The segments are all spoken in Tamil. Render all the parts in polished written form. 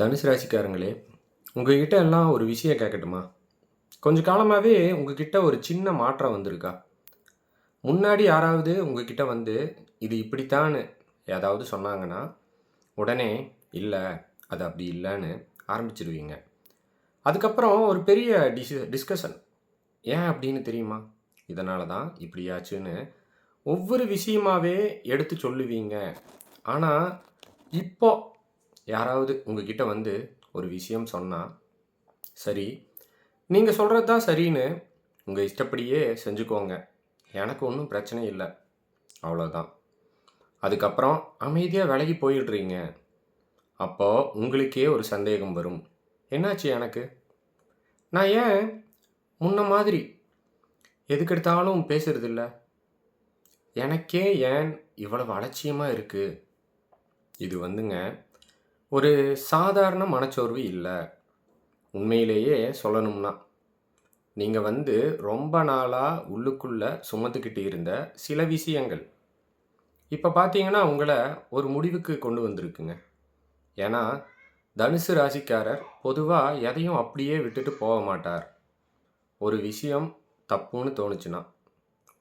தனுசு ராசிக்காரங்களே, உங்ககிட்ட எல்லாம் ஒரு விஷயம் கேட்கட்டுமா? கொஞ்ச காலமாவே உங்ககிட்ட ஒரு சின்ன மாற்றம் வந்திருக்கா? முன்னாடி யாராவது உங்ககிட்ட வந்து, இது இப்படித்தான்னு ஏதாவது சொன்னாங்கன்னா, உடனே இல்ல, அது அப்படி இல்லன்னு ஆரம்பிச்சுருவீங்க. அதுக்கப்புறம் ஒரு பெரிய டிஸ்கஷன். ஏன் அப்படின்னு தெரியுமா? இதனால தான் இப்படி ஆச்சுன்னு ஒவ்வொரு விஷயமாவே எடுத்து சொல்லுவீங்க. ஆனா, இப்போ யாராவது உங்ககிட்ட வந்து ஒரு விஷயம் சொன்னா, சரி, நீங்க சொல்றது தான் சரின்னு உங்க இஷ்டப்படியே செஞ்சுக்கோங்க. எனக்கு ஒண்ணும் பிரச்சனை இல்ல. அவ்வளோதான். அதுக்கப்புறம் அமைதியா விலகி போயிடுறீங்க. அப்போ உங்களுக்கே ஒரு சந்தேகம் வரும். என்னாச்சு எனக்கு? நான் ஏன் முன்ன மாதிரி எதுக்கெடுத்தாலும் பேசுறதில்ல? எனக்கே ஏன் இவ்வளவு அலட்சியமா இருக்கு? இது வந்துங்க, ஒரு சாதாரண மனச்சோர்வு இல்ல. உண்மையிலேயே சொல்லணும்னா, நீங்க வந்து ரொம்ப நாளா உள்ளுக்குள்ள சுமந்துக்கிட்டு இருந்த சில விஷயங்கள், இப்ப பார்த்தீங்கன்னா, உங்கள ஒரு முடிவுக்கு கொண்டு வந்திருக்குங்க. ஏன்னா, தனுசு ராசிக்காரர் பொதுவா எதையும் அப்படியே விட்டுட்டு போக மாட்டார். ஒரு விஷயம் தப்புன்னு தோணுச்சுன்னா,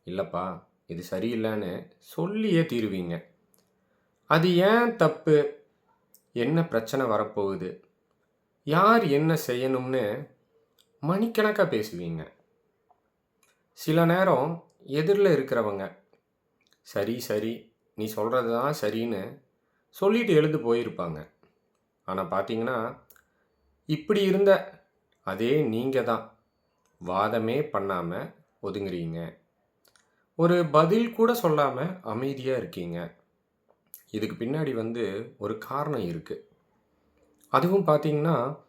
"இல்லப்பா, இது சரியில்லன்னு" சொல்லியே தீருவீங்க. அது ஏன் தப்பு? என்ன பிரச்சனை வரப்போகுது? யார் என்ன செய்யணும்னு மணிக்கணக்கா பேசுவீங்க. சில நேரம் எதிர்ல இருக்கிறவங்க, "சரி, சரி, நீ சொல்றது தான் சரின்னு" சொல்லிட்டு எழுந்து போயிருப்பாங்க. ஆனா பார்த்தீங்கன்னா, இப்படி இருந்த அதே நீங்க தான் வாதமே பண்ணாம ஒதுங்குறீங்க. ஒரு பதில் கூட சொல்லாம அமைதியா இருக்கீங்க. இதுக்கு பின்னாடி வந்து ஒரு காரணம் இருக்கு. அதுவும் பார்த்தீங்கன்னா,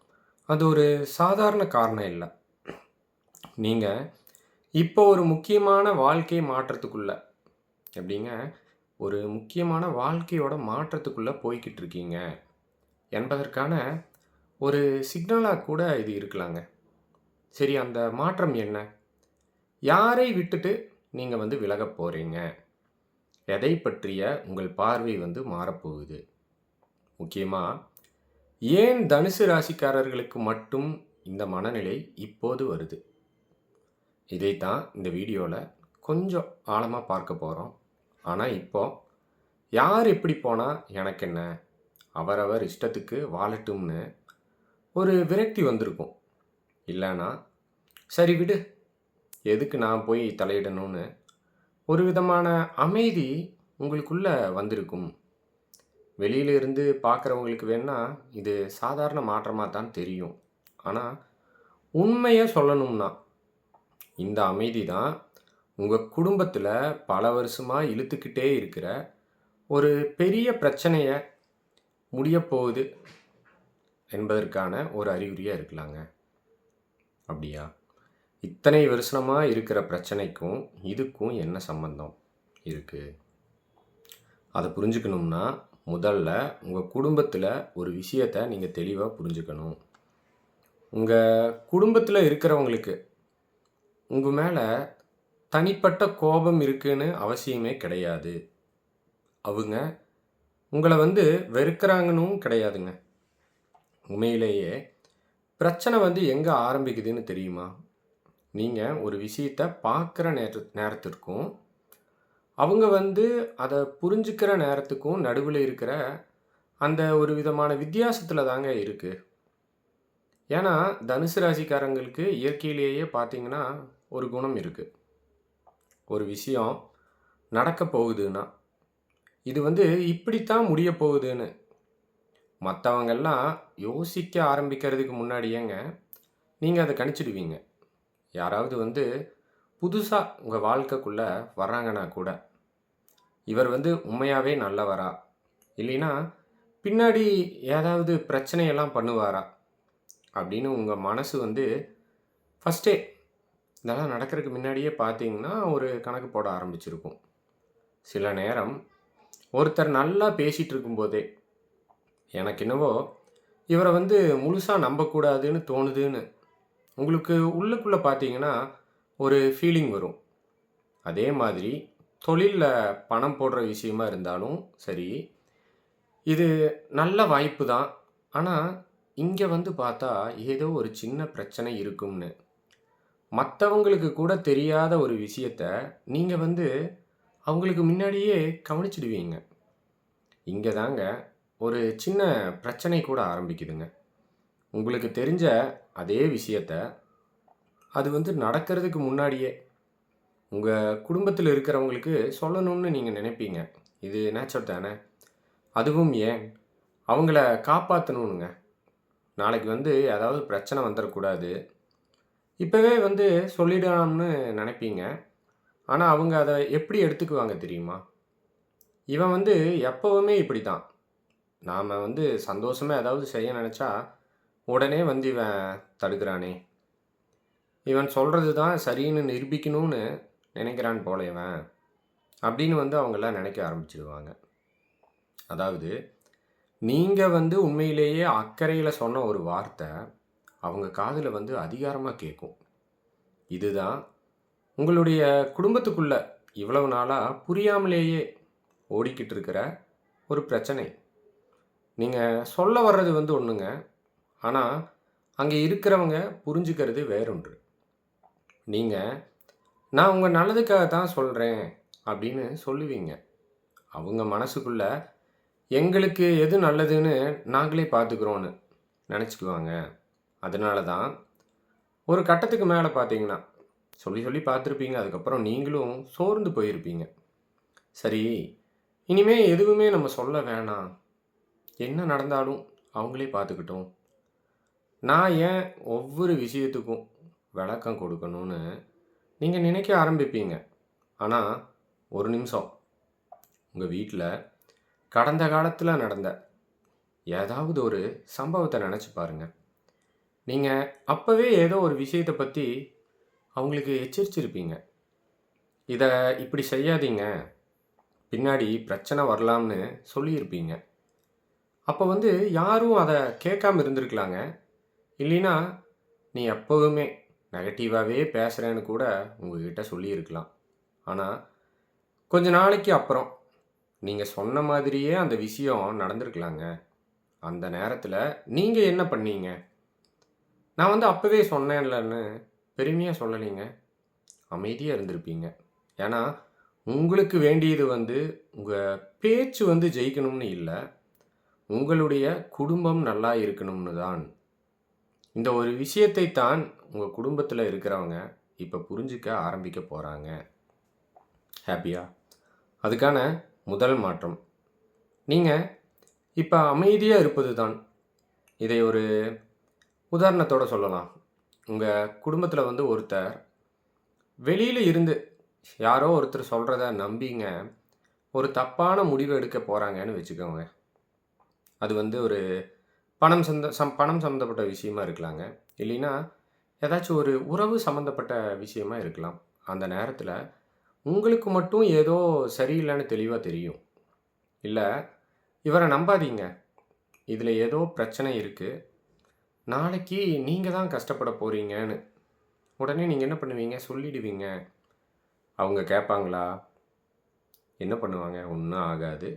அது ஒரு சாதாரண காரணம் இல்ல. நீங்க இப்போ ஒரு முக்கியமான வாழ்க்கை மாற்றத்துக்குள்ள எப்படிங்க, ஒரு முக்கியமான வாழ்க்கையோட மாற்றத்துக்குள்ள போய்க்கிட்டு இருக்கீங்க என்பதற்கான ஒரு சிக்னலா கூட இது இருக்கலாங்க. சரி, அந்த மாற்றம் என்ன? யாரை விட்டுட்டு நீங்க வந்து விலகப் போறீங்க? எதை பற்றிய உங்கள் பார்வை வந்து மாறப்போகுது? முக்கியமா, ஏன் தனுசு ராசிக்காரர்களுக்கு மட்டும் இந்த மனநிலை இப்போது வருது? இதைத்தான் இந்த வீடியோல கொஞ்சம் ஆழமா பார்க்க போறோம். ஆனா இப்போ, யார் எப்படி போனா எனக்கென்ன? அவரவர் இஷ்டத்துக்கு வாழட்டும்னு ஒரு விரக்தி வந்திருக்கும். இல்லன்னா, சரி விடு, எதுக்கு நான் போய் தலையிடணும்னு ஒரு விதமான அமைதி உங்களுக்குள்ள வந்திருக்கும். வெளியில இருந்து பார்க்குறவங்களுக்கு வேணா இது சாதாரண மாற்றமா தான் தெரியும். ஆனா, உண்மைய சொல்லணும்னா, இந்த அமைதி தான் உங்க குடும்பத்தில பல வருஷமா இழுத்துக்கிட்டே இருக்கிற ஒரு பெரிய பிரச்சனைய முடியப்போகுது என்பதற்கான ஒரு அறிகுறியா இருக்கலாங்க. அப்படியா? இத்தனை வருஷமா இருக்கிற பிரச்சனைக்கும், இதுக்கும் என்ன சம்பந்தம் இருக்கு? அத புரிஞ்சுக்கணும்னா, முதல்ல உங்க குடும்பத்தில ஒரு விஷயத்த நீங்க தெளிவா புரிஞ்சுக்கணும். உங்க குடும்பத்தில இருக்கிறவங்களுக்கு, உங்க மேல தனிப்பட்ட கோபம் இருக்குன்னு அவசியமே கிடையாது. அவங்க உங்கள வந்து வெறுக்கிறாங்கன்னும் கிடையாதுங்க. உண்மையிலேயே பிரச்சனை வந்து எங்க ஆரம்பிக்குதுன்னு தெரியுமா? நீங்க ஒரு விஷயத்த பார்க்குற நேரத்திற்கும், அவங்க வந்து அத புரிஞ்சுக்கிற நேரத்துக்கும் நடுவுல இருக்கிற அந்த ஒரு விதமான வித்தியாசத்தில தாங்க இருக்கு. ஏன்னா, தனுசு ராசிக்காரங்களுக்கு இயற்கையிலேயே பார்த்தீங்கன்னா, ஒரு குணம் இருக்கு. ஒரு விஷயம் நடக்கப் போகுதுன்னா, இது வந்து இப்படித்தான் முடியப் போகுதுன்னு மத்தவங்கெல்லாம் யோசிக்க ஆரம்பிக்கிறதுக்கு முன்னாடியேங்க, நீங்க அத கணிச்சிடுவீங்க. யாராவது வந்து புதுசா உங்க வாழ்க்கைக்குள்ள வர்றாங்கன்னா கூட, இவர் வந்து உண்மையாவே நல்லவரா? இல்லைன்னா, பின்னாடி ஏதாவது பிரச்சனையெல்லாம் பண்ணுவாரா? அப்படின்னு உங்க மனசு வந்து ஃபர்ஸ்ட்டே இதெல்லாம் நடக்கிறதுக்கு முன்னாடியே பார்த்தீங்கன்னா, ஒரு கணக்கு போட ஆரம்பிச்சிருக்கும். சில நேரம் ஒருத்தர் நல்லா பேசிட்டு இருக்கும்போதே, எனக்கு என்னவோ இவர வந்து முழுசா நம்பக்கூடாதுன்னு தோணுதுன்னு உங்களுக்கு உள்ளுக்குள்ள பார்த்தீங்கன்னா, ஒரு ஃபீலிங் வரும். அதே மாதிரி தொழில்ல பணம் போடுற விஷயமா இருந்தாலும் சரி, இது நல்ல வாய்ப்பு தான். ஆனா, இங்க வந்து பார்த்தா ஏதோ ஒரு சின்ன பிரச்சனை இருக்கும்னு. மத்தவங்களுக்கு கூட தெரியாத ஒரு விஷயத்த நீங்க வந்து அவங்களுக்கு முன்னாடியே கவனிச்சிடுவீங்க. இங்க தாங்க ஒரு சின்ன பிரச்சனை கூட ஆரம்பிக்குதுங்க. உங்களுக்கு தெரிஞ்ச அதே விஷயத்த, அது வந்து நடக்கிறதுக்கு முன்னாடியே உங்க குடும்பத்தில இருக்கிறவங்களுக்கு சொல்லணும்னு நீங்க நினைப்பீங்க. இது நேச்சர் தானே! அதுவும் ஏன் அவங்கள காப்பாத்தணும்னுங்க. நாளைக்கு வந்து ஏதாவது பிரச்சனை வந்துறக்கூடாது. இப்பவே வந்து சொல்லிடலாம்னு நினைப்பீங்க. ஆனா, அவங்க அத எப்படி எடுத்துக்குவாங்க தெரியுமா? இவன் வந்து எப்பவுமே இப்படித்தான். நாம வந்து சந்தோஷமா ஏதாவது செய்ய நெனச்சா, உடனே வந்து இவன் தடுக்குறானே! இவன் சொல்றது தான் சரின்னு நிரூபிக்கணும்னு நினைக்கிறான் போல இவன். அப்படின்னு வந்து அவங்கலாம் நினைக்க ஆரம்பிச்சுருவாங்க. அதாவது, நீங்க வந்து உண்மையிலேயே அக்கறையில சொன்ன ஒரு வார்த்த, அவங்க காதுல வந்து அதிகாரமா கேட்கும். இதுதான் உங்களுடைய குடும்பத்துக்குள்ள இவ்வளவு நாளா புரியாமலேயே ஓடிக்கிட்டு இருக்கிற ஒரு பிரச்சனை. நீங்க சொல்ல வர்றது வந்து ஒண்ணுங்க. ஆனா, அங்க இருக்கிறவங்க புரிஞ்சுக்கிறது வேறொன்று. நீங்க, "நான் உங்க நல்லதுக்காக தான் சொல்றேன்" அப்படின்னு சொல்லுவீங்க. அவங்க மனசுக்குள்ள, "எங்களுக்கு எது நல்லதுன்னு நாங்களே பார்த்துக்கிறோம்ன்னு" நெனச்சுக்குவாங்க. அதனால தான் ஒரு கட்டத்துக்கு மேல பார்த்தீங்கன்னா, சொல்லி சொல்லி பார்த்துருப்பீங்க. அதுக்கப்புறம் நீங்களும் சோர்ந்து போயிருப்பீங்க. சரி, இனிமே எதுவுமே நம்ம சொல்ல வேணாம். என்ன நடந்தாலும் அவங்களே பார்த்துக்கட்டும். நான் ஏன் ஒவ்வொரு விஷயத்துக்கும் விளக்கம் கொடுக்கணும்னு நீங்க நினைக்க ஆரம்பிப்பீங்க. ஆனா, ஒரு நிமிஷம் உங்க வீட்ல கடந்த காலத்துல நடந்த ஏதாவது ஒரு சம்பவத்த நெனச்சு பாருங்க. நீங்க அப்பவே ஏதோ ஒரு விஷயத்த பத்தி அவங்களுக்கு எச்சரிச்சிருப்பீங்க. "இத இப்படி செய்யாதீங்க. பின்னாடி பிரச்சனை வரலாம்னு" சொல்லியிருப்பீங்க. அப்ப வந்து யாரும் அத கேட்காம இருந்திருக்கலாங்க. இல்லைன்னா, "நீ எப்பவுமே நெகட்டிவாவே பேசுறேன்னு" கூட உங்ககிட்ட சொல்லியிருக்கலாம். ஆனா, கொஞ்ச நாளைக்கு அப்புறம், நீங்க சொன்ன மாதிரியே அந்த விஷயம் நடந்திருக்கலாங்க. அந்த நேரத்துல நீங்க என்ன பண்ணீங்க? நான் வந்து அப்பவே சொன்னேன்லன்னு பெருமையா சொல்லலைங்க. அமைதியா இருந்திருப்பீங்க. ஏன்னா, உங்களுக்கு வேண்டியது வந்து உங்க பேச்சு வந்து ஜெயிக்கணும்னு இல்ல. உங்களுடைய குடும்பம் நல்லா இருக்கணும்னு தான். இந்த ஒரு விஷயத்தை தான் உங்க குடும்பத்துல இருக்கிறவங்க இப்ப புரிஞ்சுக்க ஆரம்பிக்க போறாங்க. ஹேப்பியா? அதுக்கான முதல் மாற்றம். நீங்க இப்ப அமைதியா இருப்பது தான். இதை ஒரு உதாரணத்தோட சொல்லலாம். உங்க குடும்பத்துல வந்து ஒருத்தர் வெளியில இருந்து யாரோ ஒருத்தர் சொல்றத நம்பிங்க ஒரு தப்பான முடிவு எடுக்க போறாங்கன்னு வச்சுக்கோங்க. அது வந்து ஒரு பணம் சம்மந்தப்பட்ட விஷயமா இருக்கலாங்க. இல்லைன்னா, ஏதாச்சும் ஒரு உறவு சம்மந்தப்பட்ட விஷயமா இருக்கலாம். அந்த நேரத்துல உங்களுக்கு மட்டும் ஏதோ சரியில்லன்னு தெளிவா தெரியும். இல்ல, "இவர நம்பாதீங்க. இதுல ஏதோ பிரச்சனை இருக்கு. நாளைக்கு நீங்க தான் கஷ்டப்பட போறீங்கன்னு" உடனே நீங்க என்ன பண்ணுவீங்க? சொல்லிடுவீங்க. அவங்க கேட்பாங்களா? என்ன பண்ணுவாங்க? ஒண்ணும் ஆகாது.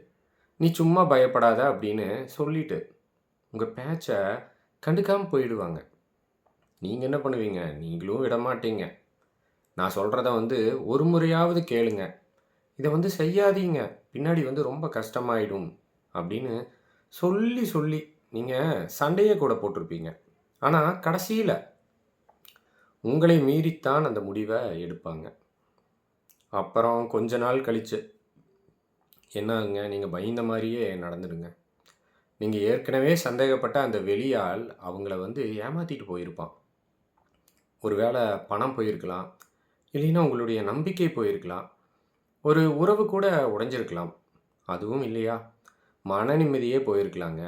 "நீ சும்மா பயப்படாத" அப்படின்னு சொல்லிட்டு, உங்க பேச்ச கண்டுக்காம போயிடுவாங்க. நீங்க என்ன பண்ணுவீங்க? நீங்களும் விடமாட்டீங்க. நான் சொல்றத வந்து ஒரு முறையாவது கேளுங்க. இத வந்து செய்யாதீங்க. பின்னாடி வந்து ரொம்ப கஷ்டமாயிடும். அப்படின்னு சொல்லி, சொல்லி நீங்க சண்டையே கூட போட்டிருப்பீங்க. ஆனா, கடைசியில உங்களை மீறித்தான் அந்த முடிவ எடுப்பாங்க. அப்புறம் கொஞ்ச நாள் கழிச்சு என்ன ஆகுங்க? நீங்க பயந்த மாரியே நடந்துடுங்க. நீங்க ஏற்கனவே சந்தேகப்பட்ட அந்த வெளியாள் அவங்கள வந்து ஏமாத்திட்டு போயிருப்பான். ஒருவேள பணம் போயிருக்கலாம். இல்லைன்னா உங்களுடைய நம்பிக்கை போயிருக்கலாம். ஒரு உறவு கூட உடைஞ்சிருக்கலாம். அதுவும் இல்லையா, மன நிம்மதியே போயிருக்கலாங்க.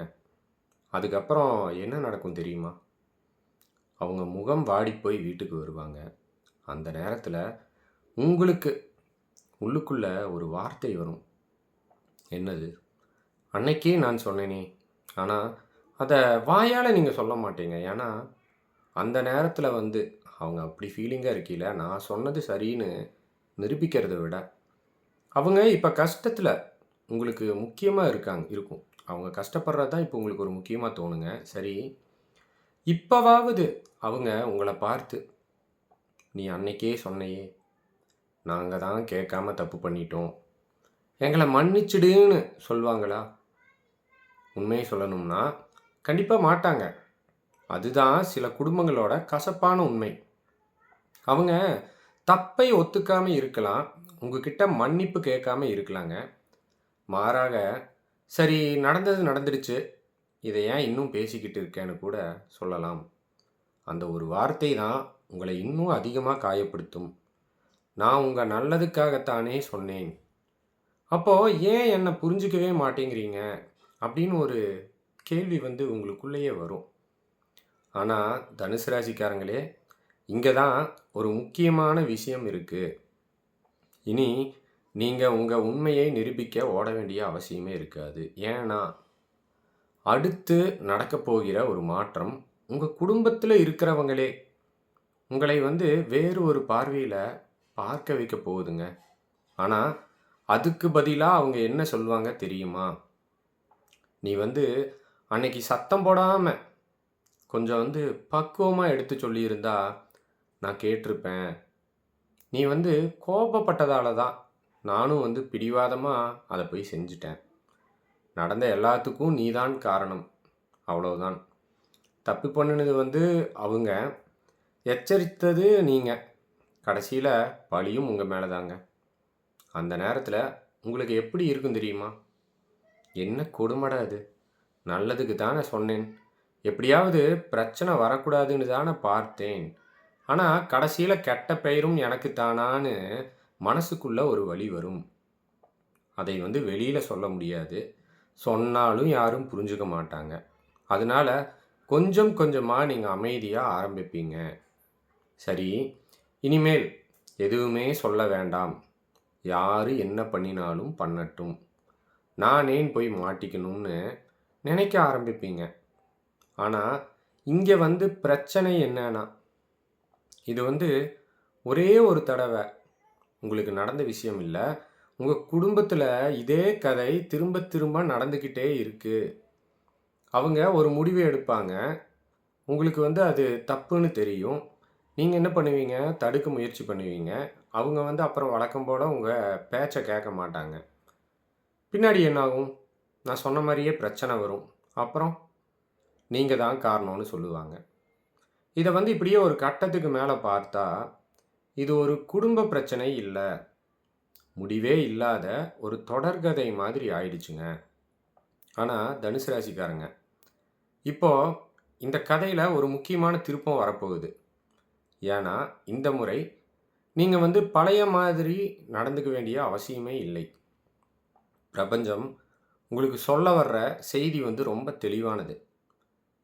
அதுக்கப்புறம் என்ன நடக்கும் தெரியுமா? அவங்க முகம் வாடிப்போய் வீட்டுக்கு வருவாங்க. அந்த நேரத்துல உங்களுக்கு உள்ளுக்குள்ள ஒரு வார்த்தை வரும். என்னது? "அன்னைக்கே நான் சொன்னேனே!" ஆனா, அத வாயால நீங்க சொல்ல மாட்டீங்க. ஏன்னா, அந்த நேரத்துல வந்து அவங்க அப்படி ஃபீலிங்கா இருக்கையில, நான் சொன்னது சரின்னு நிரூபிக்கிறத விட, அவங்க இப்ப கஷ்டத்துல உங்களுக்கு முக்கியமா இருக்கும். அவங்க கஷ்டப்படுறது தான் இப்ப உங்களுக்கு ஒரு முக்கியமா தோணுங்க. சரி, இப்பவாவது அவங்க உங்கள பார்த்து, "நீ அன்னைக்கே சொன்னையே, நாங்க தான் கேட்காம தப்பு பண்ணிட்டோம். எங்கள மன்னிச்சிடுன்னு" சொல்வாங்களா? உண்மைய சொல்லணும்னா, கண்டிப்பா மாட்டாங்க. அதுதான் சில குடும்பங்களோட கசப்பான உண்மை. அவங்க தப்பை ஒத்துக்காம இருக்கலாம். உங்ககிட்ட மன்னிப்பு கேட்காம இருக்கலாங்க. மாறாக, "சரி நடந்தது நடந்துடுச்சு. இத ஏன் இன்னும் பேசிக்கிட்டு இருக்கேன்னு" கூட சொல்லலாம். அந்த ஒரு வார்த்தை தான் உங்கள இன்னும் அதிகமா காயப்படுத்தும். "நான் உங்க நல்லதுக்காகத்தானே சொன்னேன். அப்போ ஏன் என்ன புரிஞ்சுக்கவே மாட்டேங்கிறீங்க?" அப்படின்னு ஒரு கேள்வி உங்களுக்குள்ளேயே வரும். ஆனா, தனுசு ராசிக்காரங்களே, இங்க தான் ஒரு முக்கியமான விஷயம் இருக்கு. இனி நீங்க உங்க உண்மையை நிரூபிக்க ஓட வேண்டிய அவசியமே இருக்காது. ஏன்னா, அடுத்து நடக்கப் போகிற ஒரு மாற்றம், உங்க குடும்பத்தில இருக்கிறவங்களே உங்களை வேறு ஒரு பார்வையில பார்க்க வைக்க போகுதுங்க. ஆனா, அதுக்கு பதிலா அவங்க என்ன சொல்வாங்க தெரியுமா? "நீ அன்னைக்கு சத்தம் போடாம கொஞ்சம் பக்குவமா எடுத்து சொல்லியிருந்தா, நான் கேட்டிருப்பேன். நீ கோபப்பட்டதால தான் நானும் பிடிவாதமா அத போய் செஞ்சுட்டேன். நடந்த எல்லாத்துக்கும் நீ தான் காரணம். அவ்வளவுதான். தப்பு பண்ணுனது அவங்க, எச்சரித்தது நீங்க. கடைசியில பழியும் உங்க மேல தாங்க. அந்த நேரத்தில உங்களுக்கு எப்படி இருக்கும் தெரியுமா? என்ன கொடுமடா இது! நல்லதுக்கு தானே சொன்னேன். எப்படியாவது பிரச்சனை வரக்கூடாதுன்னு தானே பார்த்தேன். ஆனா, கடைசியில கெட்ட பெயரும் எனக்கு தானான்னு மனசுக்குள்ள ஒரு வலி வரும். அதை வெளியில சொல்ல முடியாது. சொன்னாலும் யாரும் புரிஞ்சுக்க மாட்டாங்க. அதனால கொஞ்சம் கொஞ்சமா நீங்க அமைதியா ஆரம்பிப்பீங்க. சரி, இனிமேல் எதுவுமே சொல்ல வேண்டாம். யாரு என்ன பண்ணினாலும் பண்ணட்டும். நான் ஏன் போய் மாட்டிக்கணும்னு நினைக்க ஆரம்பிப்பீங்க. ஆனா, இங்க பிரச்சனை என்னன்னா, இது ஒரே ஒரு தடவ உங்களுக்கு நடந்த விஷயம் இல்ல. உங்க குடும்பத்தில இதே கதை திரும்ப திரும்ப நடந்துக்கிட்டே இருக்கு. அவங்க ஒரு முடிவு எடுப்பாங்க. உங்களுக்கு அது தப்புன்னு தெரியும். நீங்க என்ன பண்ணுவீங்க? தடுக்க முயற்சி பண்ணுவீங்க. அவங்க அப்புறம் வழக்கம் போல உங்க பேச்ச கேட்க மாட்டாங்க. பின்னாடி என்ன ஆகும்? நான் சொன்ன மாரியே பிரச்சனை வரும். அப்புறம் நீங்க தான் காரணம்னு சொல்லுவாங்க. இத இப்படியே ஒரு கட்டத்துக்கு மேல பார்த்தா, இது ஒரு குடும்ப பிரச்சனை இல்ல. முடிவே இல்லாத ஒரு தொடர்கதை மாதிரி ஆயிடுச்சுங்க. ஆனா, தனுசு ராசிக்காரங்க, இப்போ இந்த கதையில ஒரு முக்கியமான திருப்பம் வரப்போகுது. ஏன்னா, இந்த முறை நீங்க பழைய மாதிரி நடந்துக்க வேண்டிய அவசியமே இல்லை. பிரபஞ்சம் உங்களுக்கு சொல்ல வர்ற செய்தி ரொம்ப தெளிவானது.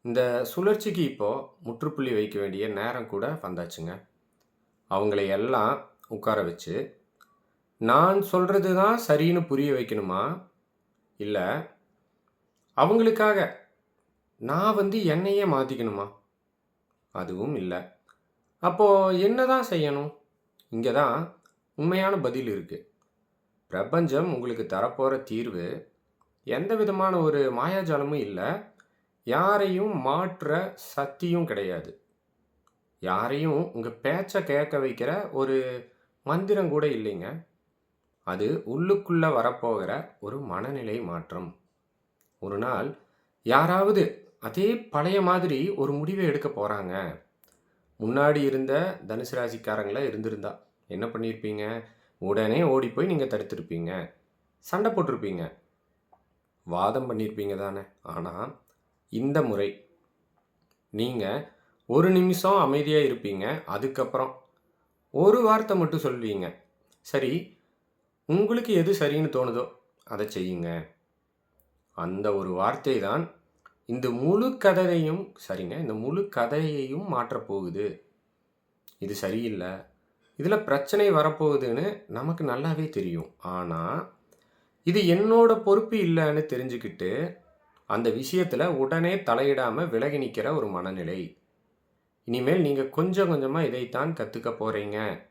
இந்த சுழற்சிக்கு இப்போ முற்றுப்புள்ளி வைக்க வேண்டிய நேரம் கூட வந்தாச்சுங்க. அவங்களை எல்லாம் உட்கார வச்சு, நான் சொல்றது தான் சரின்னு புரிய வைக்கணுமா? இல்ல, அவங்களுக்காக நான் என்னையே மாத்திக்கணுமா? அதுவும் இல்ல. அப்போ என்னதான் செய்யணும்? இங்க தான் உண்மையான பதில் இருக்கு. பிரபஞ்சம் உங்களுக்கு தரப்போற தீர்வு எந்த விதமான ஒரு மாயாஜாலமும் இல்ல. யாரையும் மாற்ற சக்தியும் கிடையாது. யாரையும் உங்க பேச்ச கேட்க வைக்கிற ஒரு மந்திரம் கூட இல்லைங்க. அது உள்ளுக்குள்ள வரப்போகிற ஒரு மனநிலை மாற்றம். ஒரு நாள் யாராவது அதே பழைய மாதிரி ஒரு முடிவை எடுக்க போறாங்க. முன்னாடி இருந்த தனுசு ராசிக்காரங்களா இருந்திருந்தா என்ன பண்ணியிருப்பீங்க? உடனே ஓடி போய் நீங்க தடுத்திருப்பீங்க. சண்டை போட்டிருப்பீங்க. வாதம் பண்ணியிருப்பீங்க தானே! ஆனா, இந்த முறை நீங்க ஒரு நிமிஷம் அமைதியா இருப்பீங்க. அதுக்கப்புறம் ஒரு வார்த்தை மட்டும் சொல்வீங்க. சரி, உங்களுக்கு எது சரின்னு தோணுதோ அத செய்யுங்க. அந்த ஒரு வார்த்தை தான் இந்த முழு கதையையும் சரிங்க. இந்த முழு கதையையும் மாற்றப் போகுது. இது சரியில்ல. இதுல பிரச்சனை வரப்போகுதுன்னு நமக்கு நல்லாவே தெரியும். ஆனா, இது என்னோட பொறுப்பு இல்லன்னு தெரிஞ்சுக்கிட்டு, அந்த விஷயத்துல உடனே தலையிடாம விலகி நிக்கிற ஒரு மனநிலை. இனிமேல் நீங்க கொஞ்சம் கொஞ்சமா இதைத்தான் கத்துக்க போறீங்க.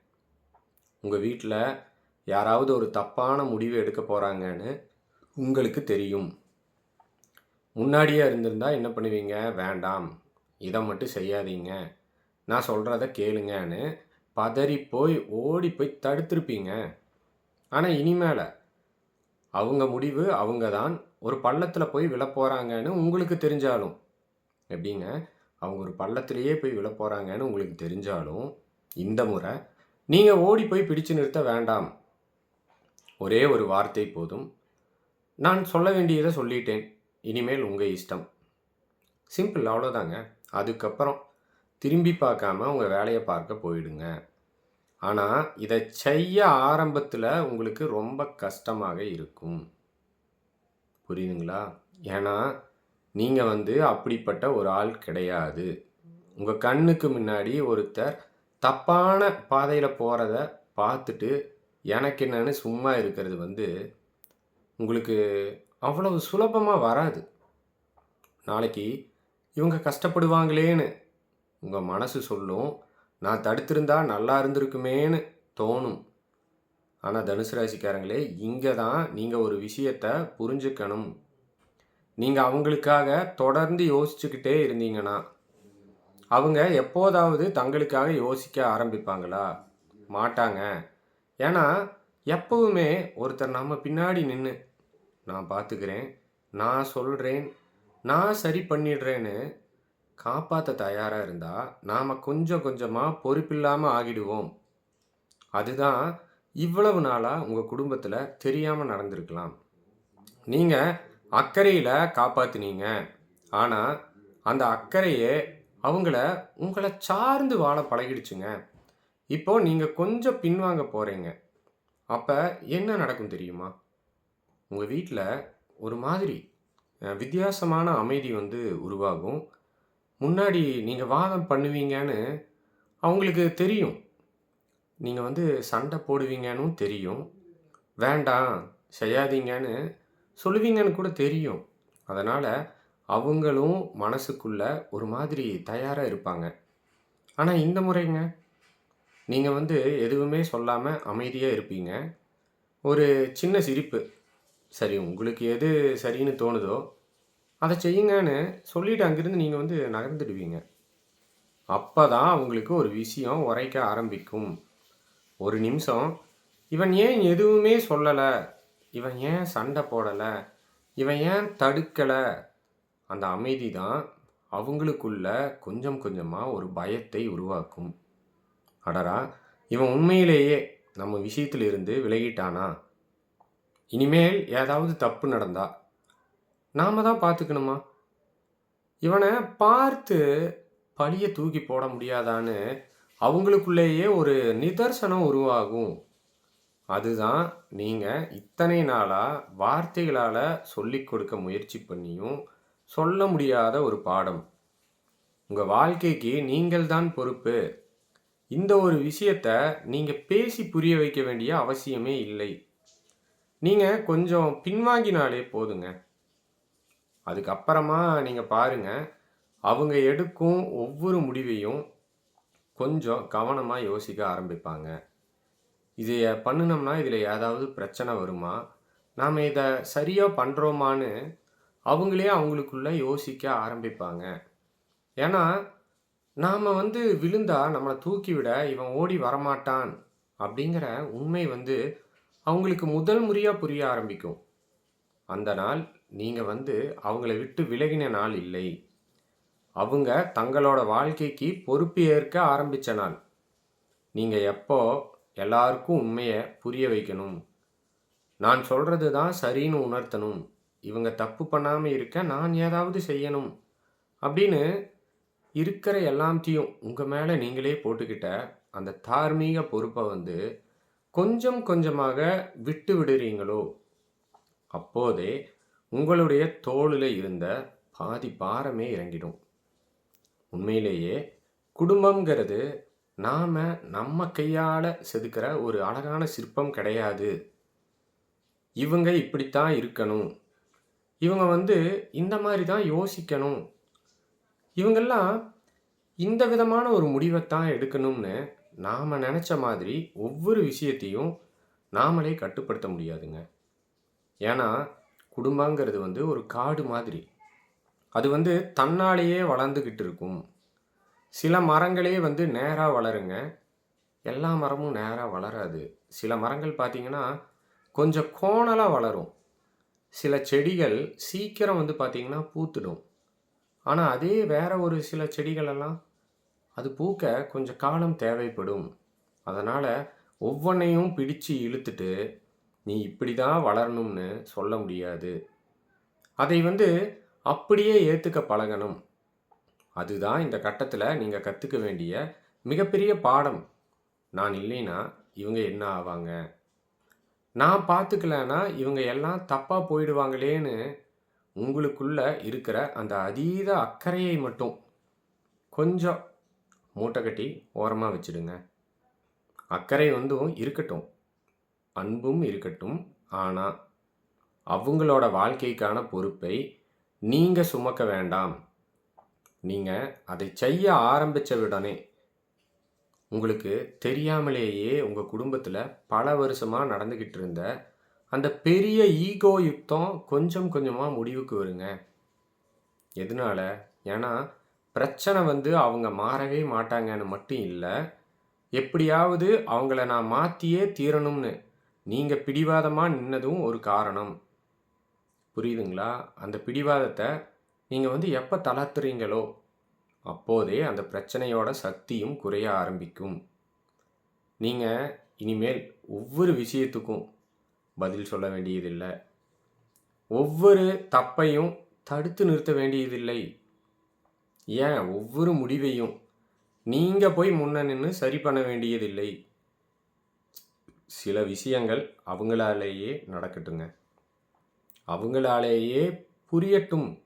உங்க வீட்ல யாராவது ஒரு தப்பான முடிவு எடுக்க போறாங்கன்னு உங்களுக்கு தெரியும். முன்னாடியே இருந்திருந்தா என்ன பண்ணுவீங்க? வேண்டாம். இதை மட்டும் செய்யாதீங்க, நான் சொல்கிறத கேளுங்கன்னு பதறி போய் ஓடி போய் தடுத்திருப்பீங்க. ஆனால் இனிமேல் அவங்க முடிவு அவங்க தான் ஒரு பள்ளத்தில் போய் விழப்போகிறாங்கன்னு உங்களுக்கு தெரிஞ்சாலும், எப்படிங்க, அவங்க ஒரு பள்ளத்திலேயே போய் விழப்போகிறாங்கன்னு உங்களுக்கு தெரிஞ்சாலும் இந்த முறை நீங்கள் ஓடி போய் பிடிச்சு நிறுத்த வேண்டாம். ஒரே ஒரு வார்த்தை போதும். நான் சொல்ல வேண்டியதை சொல்லிட்டேன், இனிமேல் உங்கள் இஷ்டம். சிம்பிள், அவ்வளோதாங்க. அதுக்கப்புறம் திரும்பி பார்க்காம உங்கள் வேலையை பார்க்க போயிடுங்க. ஆனால் இதை செய்ய ஆரம்பத்தில் உங்களுக்கு ரொம்ப கஷ்டமாக இருக்கும். புரியுதுங்களா? ஏன்னா நீங்கள் அப்படிப்பட்ட ஒரு ஆள் கிடையாது. உங்கள் கண்ணுக்கு முன்னாடி ஒருத்தர் தப்பான பாதையில் போகிறத பார்த்துட்டு எனக்கு என்னன்னு சும்மா இருக்கிறது உங்களுக்கு அவ்வளவு சுலபமாக வராது. நாளைக்கு இவங்க கஷ்டப்படுவாங்களேன்னு உங்கள் மனசு சொல்லும். நான் தடுத்திருந்தா நல்லா இருந்திருக்குமேன்னு தோணும். ஆனால் தனுசு ராசிக்காரங்களே, இங்கே தான் நீங்கள் ஒரு விஷயத்தை புரிஞ்சுக்கணும். நீங்கள் அவங்களுக்காக தொடர்ந்து யோசிச்சுக்கிட்டே இருந்தீங்கன்னா அவங்க எப்போதாவது தங்களுக்காக யோசிக்க ஆரம்பிப்பாங்களா? மாட்டாங்க. ஏன்னா எப்பவுமே ஒருத்தர் நம்ம பின்னாடி நின்று நான் பார்த்துக்கிறேன், நான் சொல்கிறேன், நான் சரி பண்ணிடுறேன்னு காப்பாற்ற தயாராக இருந்தால் நாம் கொஞ்சம் கொஞ்சமாக பொறுப்பில்லாமல் ஆகிடுவோம். அதுதான் இவ்வளவு நாளாக உங்கள் குடும்பத்தில் தெரியாமல் நடந்திருக்கலாம். நீங்கள் அக்கறையில் காப்பாற்றினீங்க, ஆனால் அந்த அக்கறையே உங்களை சார்ந்து வாழ பழகிடுச்சுங்க. இப்போ நீங்கள் கொஞ்சம் பின்வாங்க போகிறீங்க. அப்போ என்ன நடக்கும் தெரியுமா? உங்கள் வீட்டில் ஒரு மாதிரி வித்தியாசமான அமைதி உருவாகும். முன்னாடி நீங்கள் வாதம் பண்ணுவீங்கன்னு அவங்களுக்கு தெரியும். நீங்கள் சண்டை போடுவீங்கன்னு தெரியும். வேண்டாம் செய்யாதீங்கன்னு சொல்லுவீங்கன்னு கூட தெரியும். அதனால் அவங்களும் மனசுக்குள்ள ஒரு மாதிரி தயாராக இருப்பாங்க. ஆனால் இந்த முறைங்க, நீங்கள் எதுவுமே சொல்லாமல் அமைதியாக இருப்பீங்க. ஒரு சின்ன சிரிப்பு, சரி உங்களுக்கு எது சரின்னு தோணுதோ அதை செய்யுங்கன்னு சொல்லிவிட்டு அங்கேருந்து நீங்கள் நகர்ந்துடுவீங்க. அப்போ தான் அவங்களுக்கு ஒரு விஷயம் உரைக்க ஆரம்பிக்கும். ஒரு நிமிஷம், இவன் ஏன் எதுவுமே சொல்லலை, இவன் ஏன் சண்டை போடலை, இவன் ஏன் தடுக்கலை? அந்த அமைதி தான் அவங்களுக்குள்ள கொஞ்சம் கொஞ்சமாக ஒரு பயத்தை உருவாக்கும். அடடா, இவன் உண்மையிலேயே நம்ம விஷயத்தில் இருந்து விலகிட்டானா? இனிமேல் ஏதாவது தப்பு நடந்தா நாம தான் பார்த்துக்கணுமா? இவனை பார்த்து பழியை தூக்கி போட முடியாதான்னு அவங்களுக்குள்ளேயே ஒரு நிதர்சனம் உருவாகும். அதுதான் நீங்கள் இத்தனை நாளாக வார்த்தைகளால் சொல்லிக் கொடுக்க முயற்சி பண்ணியும் சொல்ல முடியாத ஒரு பாடம். உங்கள் வாழ்க்கைக்கு நீங்கள் தான் பொறுப்பு. இந்த ஒரு விஷயத்தை நீங்கள் பேசி புரிய வைக்க வேண்டிய அவசியமே இல்லை. நீங்கள் கொஞ்சம் பின்வாங்கினாலே போதுங்க. அதுக்கப்புறமா நீங்கள் பாருங்கள், அவங்க எடுக்கும் ஒவ்வொரு முடிவையும் கொஞ்சம் கவனமாக யோசிக்க ஆரம்பிப்பாங்க. இதை பண்ணினோம்னா இதில் ஏதாவது பிரச்சனை வருமா, நாம் இதை சரியாக பண்ணுறோமான்னு அவங்களே அவங்களுக்குள்ள யோசிக்க ஆரம்பிப்பாங்க. ஏன்னா நாம் விழுந்தா நம்மளை தூக்கிவிட இவன் ஓடி வரமாட்டான் அப்படிங்கிற உண்மை அவங்களுக்கு முதல் முறையாக புரிய ஆரம்பிக்கும். அந்த நாள் நீங்கள் அவங்கள விட்டு விலகின நாள் இல்லை, அவங்க தங்களோட வாழ்க்கைக்கு பொறுப்பு ஏற்க ஆரம்பித்த நாள். நீங்கள் எப்போ எல்லாருக்கும் உண்மையை புரிய வைக்கணும், நான் சொல்கிறது தான் சரின்னு உணர்த்தணும், இவங்க தப்பு பண்ணாமல் இருக்க நான் ஏதாவது செய்யணும் அப்படின்னு இருக்கிற எல்லாத்தையும் உங்கள் மேலே நீங்களே போட்டுக்கிட்ட அந்த தார்மீக பொறுப்பை கொஞ்சம் கொஞ்சமாக விட்டு விடுறீங்களோ, அப்போதே உங்களுடைய தோளில் இருந்த பாதி பாரமே இறங்கிடும். உண்மையிலேயே குடும்பம்ங்கிறது நாம் நம்ம கையால் செதுக்கிற ஒரு அழகான சிற்பம் கிடையாது. இவங்க இப்படித்தான் இருக்கணும், இவங்க இந்த மாதிரி தான் யோசிக்கணும், இவங்கெல்லாம் இந்த விதமான ஒரு முடிவைத்தான் எடுக்கணும்னு நாம் நினச்ச மாதிரி ஒவ்வொரு விஷயத்தையும் நாமளே கட்டுப்படுத்த முடியாதுங்க. ஏன்னா குடும்பங்கிறது ஒரு காடு மாதிரி. அது வந்து தன்னாலேயே வளர்ந்துக்கிட்டு இருக்கும். சில மரங்களே வந்து நேரா வளருங்க. எல்லா மரமும் நேரா வளராது. சில மரங்கள் பார்த்தீங்கன்னா, கொஞ்சம் கோணலா வளரும். சில செடிகள் சீக்கிரம் வந்து பார்த்தீங்கன்னா பூத்துடும். ஆனா, அதே வேற ஒரு சில செடிகள் எல்லாம் அது பூக்க கொஞ்சம் காலம் தேவைப்படும். அதனால ஒவ்வொன்னையும் பிடிச்சு இழுத்துட்டு, நீ இப்படி தான் வளரணும்னு சொல்ல முடியாது. அதை வந்து அப்படியே ஏத்துக்க பழகணும். அதுதான் இந்த கட்டத்தில நீங்க கத்துக்க வேண்டிய மிகப்பெரிய பாடம். நான் இல்லைன்னா, இவங்க என்ன ஆவாங்க? நான் பார்த்துக்கலன்னா, இவங்க எல்லாம் தப்பா போயிடுவாங்களேன்னு உங்களுக்குள்ள இருக்கிற அந்த அதீத அக்கறையை மட்டும் கொஞ்சம் மூட்டை கட்டி ஓரமா வச்சுடுங்க. அக்கறை வந்தும் இருக்கட்டும். அன்பும் இருக்கட்டும். ஆனா, அவங்களோட வாழ்க்கைக்கான பொறுப்பை நீங்க சுமக்க வேண்டாம். நீங்க அதை செய்ய ஆரம்பிச்ச உடனே, உங்களுக்கு தெரியாமலேயே உங்க குடும்பத்தில பல வருஷமா நடந்துகிட்டு இருந்த அந்த பெரிய ஈகோ யுத்தம் கொஞ்சம் கொஞ்சமா முடிவுக்கு வருங்க. எதனால? ஏன்னா, பிரச்சனை வந்து அவங்க மாறவே மாட்டாங்கன்னு மட்டும் இல்ல. எப்படியாவது அவங்கள நான் மாத்தியே தீரணும்னு நீங்க பிடிவாதமா நின்னதும் ஒரு காரணம். புரியுதுங்களா? அந்த பிடிவாதத்த நீங்க வந்து எப்ப தளர்த்துறீங்களோ, அப்போதே அந்த பிரச்சனையோட சக்தியும் குறைய ஆரம்பிக்கும். நீங்க இனிமேல் ஒவ்வொரு விஷயத்துக்கும் பதில் சொல்ல வேண்டியதில்ல. ஒவ்வொரு தப்பையும் தடுத்து நிறுத்த வேண்டியதில்லை. ஏன் ஒவ்வொரு முடிவையும் நீங்க போய் முன்ன நின்னு சரி பண்ண வேண்டியதில்லை. சில விஷயங்கள் அவங்களாலேயே நடக்கட்டுங்க. அவங்களாலேயே புரியட்டும்.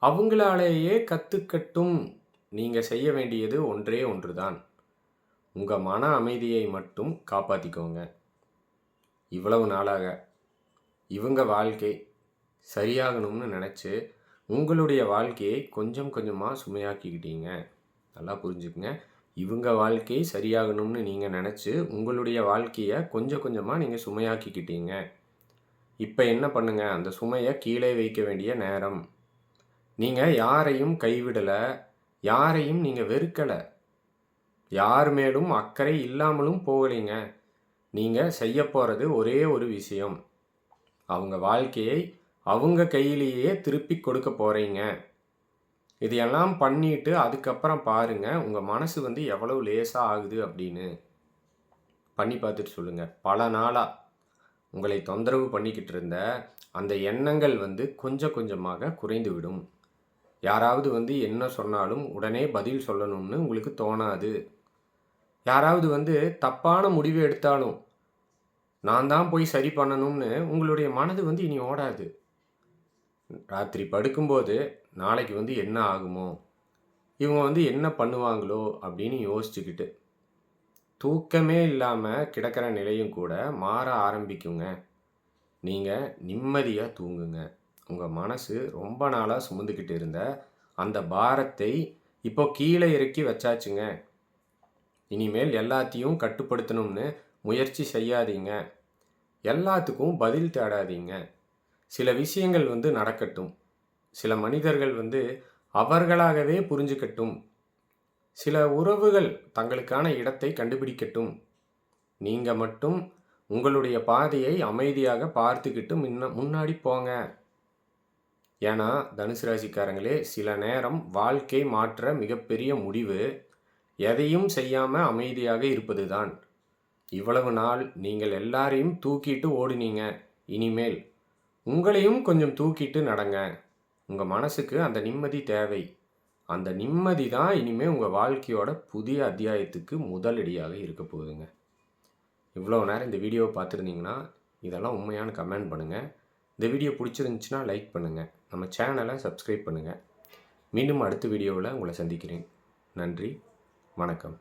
அவங்களாலேயே கத்துக்கட்டும். நீங்க செய்ய வேண்டியது ஒன்றே ஒன்றுதான். உங்க மன அமைதியை மட்டும் காப்பாத்திக்கோங்க. இவ்வளவு நாளாக இவங்க வாழ்க்கை சரியாகணும்னு நெனச்சு, உங்களுடைய வாழ்க்கையை கொஞ்சம் கொஞ்சமா சுமையாக்கிக்கிட்டீங்க. நல்லா புரிஞ்சுக்கங்க. இவங்க வாழ்க்கை சரியாகணும்னு நீங்க நெனச்சு, உங்களுடைய வாழ்க்கைய கொஞ்சம் கொஞ்சமா நீங்க சுமையாக்கிக்கிட்டீங்க. இப்ப என்ன பண்ணுங்க, அந்த சுமைய கீழே வைக்க வேண்டிய நேரம். நீங்க யாரையும் கைவிடல. யாரையும் நீங்க வெறுக்கல. யார் மேலும் அக்கறை இல்லாமலும் போகலைங்க. நீங்க செய்யப்போறது ஒரே ஒரு விஷயம். அவங்க வாழ்க்கையை அவங்க கையிலேயே திருப்பிக் கொடுக்கப் போறீங்க. இதையெல்லாம் பண்ணிட்டு அதுக்கப்புறம் பாருங்க, உங்க மனசு வந்து எவ்வளவு லேசா ஆகுது அப்படின்னு. பண்ணி பார்த்துட்டு சொல்லுங்க. பல நாளா உங்களை தொந்தரவு பண்ணிக்கிட்டு இருந்த அந்த எண்ணங்கள் வந்து கொஞ்சம் கொஞ்சமாக குறைந்துவிடும். யாராவது வந்து என்ன சொன்னாலும் உடனே பதில் சொல்லணும்னு உங்களுக்கு தோணாது. யாராவது வந்து தப்பான முடிவு எடுத்தாலும், நான் தான் போய் சரி பண்ணணும்னு உங்களுடைய மனது வந்து இனி ஓடாது. ராத்திரி படுக்கும்போது, நாளைக்கு வந்து என்ன ஆகுமோ? இவங்க வந்து என்ன பண்ணுவாங்களோ? அப்படின்னு யோசிச்சுக்கிட்டு, தூக்கமே இல்லாம கிடக்கிற நிலையும் கூட மாற ஆரம்பிக்குங்க. நீங்க நிம்மதியா தூங்குங்க. உங்க மனசு ரொம்ப நாளா சுமந்துக்கிட்டு இருந்த அந்த பாரத்தை இப்போ கீழ இறக்கி வச்சாச்சுங்க. இனிமேல் எல்லாத்தையும் கட்டுப்படுத்தணும்னு முயற்சி செய்யாதீங்க. எல்லாத்துக்கும் பதில் தேடாதீங்க. சில விஷயங்கள் வந்து நடக்கட்டும். சில மனிதர்கள் வந்து அவர்களாகவே புரிஞ்சுக்கட்டும். சில உறவுகள் தங்களுக்கான இடத்தை கண்டுபிடிக்கட்டும். நீங்க மட்டும் உங்களுடைய பாதையை அமைதியாக பார்த்துக்கிட்டு முன்னாடி போங்க. ஏன்னா, தனுசு ராசிக்காரங்களே, சில நேரம் வாழ்க்கை மாற்ற மிகப்பெரிய முடிவு எதையும் செய்யாம அமைதியாக இருப்பதுதான். இவ்வளவு நாள் நீங்கள் எல்லாரையும் தூக்கிட்டு ஓடுனீங்க. இனிமேல் உங்களையும் கொஞ்சம் தூக்கிட்டு நடங்க. உங்க மனசுக்கு அந்த நிம்மதி தேவை. அந்த நிம்மதி தான் இனிமே உங்க வாழ்க்கையோட புதிய அத்தியாயத்துக்கு முதலடியாக இருக்க போகுதுங்க. இவ்வளோ நேரம் இந்த வீடியோவை பார்த்துருந்தீங்கன்னா, இதெல்லாம் உண்மையான்னு கமெண்ட் பண்ணுங்கள். இந்த வீடியோ பிடிச்சிருந்துச்சுன்னா லைக் பண்ணுங்கள். நம்ம சேனலை சப்ஸ்கிரைப் பண்ணுங்கள். மீண்டும் அடுத்த வீடியோவில் உங்களை சந்திக்கிறேன். நன்றி. வணக்கம்.